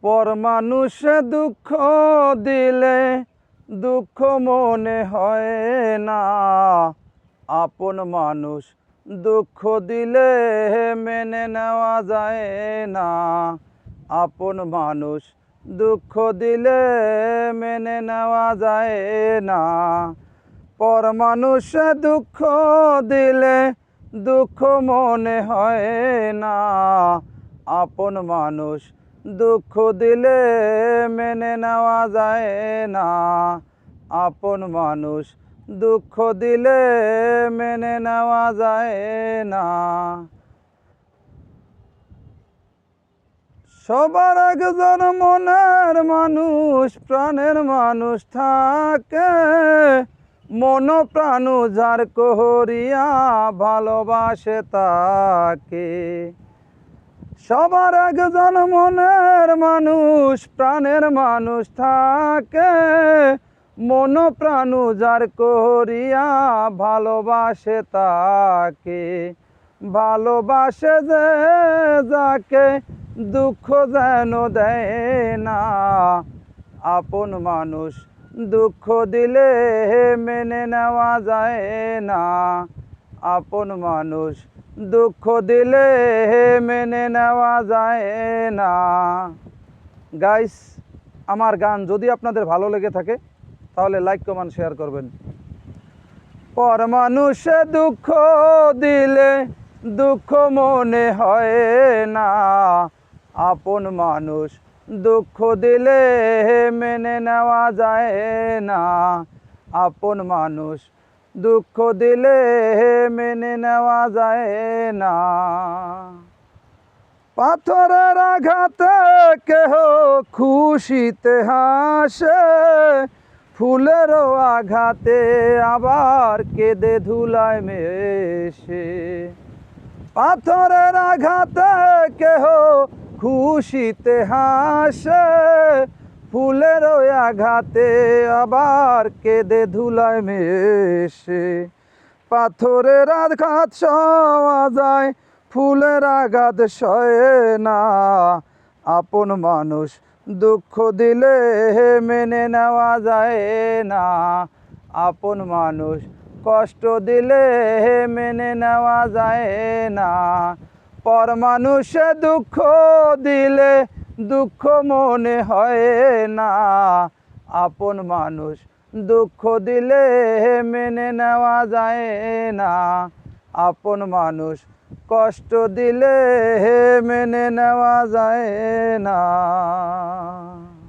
পর মানুষে দুঃখ দিলে দুঃখ মনে হয় না, আপন মানুষ দুঃখ দিলে মেনে নেওয়া যায় না। আপন মানুষ দুঃখ দিলে মেনে নেওয়া যায় না। পর মানুষে দুঃখ দিলে দুঃখ মনে হয় না, আপন মানুষ দুঃখ দিলে মেনে নেওয়া যায় না। আপন মানুষ দুঃখ দিলে মেনে নেওয়া যায় না। সবার একজন মনের মানুষ, প্রাণের মানুষ থাকে, মন প্রাণ যার করিয়া ভালোবাসে তাকে। সবার একজন মনের মানুষ, প্রাণের মানুষ থাকে, মন প্রাণ যার করিয়া ভালোবাসে তাকে। ভালোবাসে যে যাকে দুঃখ যেন দেয় না, আপন মানুষ দুঃখ দিলে মেনে নেওয়া যায় না। আপন মানুষ দুঃখ দিলে মেনে নেওয়া যায় না। গাইস, আমার গান যদি আপনাদের ভালো লেগে থাকে তাহলে লাইক কমেন্ট শেয়ার করবেন। পর মানুষে দুঃখ দিলে দুঃখ মনে হয় না, আপন মানুষ দুঃখ দিলে মেনে নেওয়া যায় না। আপন মানুষ দুঃখ দিলে মেনে নেওয়া যায় না। পাথরের আঘাতে কেহ খুশিতে হাসে, ফুলেরও আঘাতে আবার কেঁদে ধুলায় মেশে। পাথরের আঘাতে কেহ খুশিতে হাসে, ফুলেরও আঘাতে আবার কেঁদে ধুলায় মেশে। পাথরের আঘাত সওয়া যায়, ফুলের আঘাত সয়ে না। আপন মানুষ দুঃখ দিলে মেনে নেওয়া যায় না। আপন মানুষ কষ্ট দিলে মেনে নেওয়া যায় না। পর মানুষে দুঃখ দিলে দুঃখ মনে হয় না, আপন মানুষ দুঃখ দিলে মেনে নেওয়া যায় না। আপন মানুষ কষ্ট দিলে মেনে নেওয়া যায় না।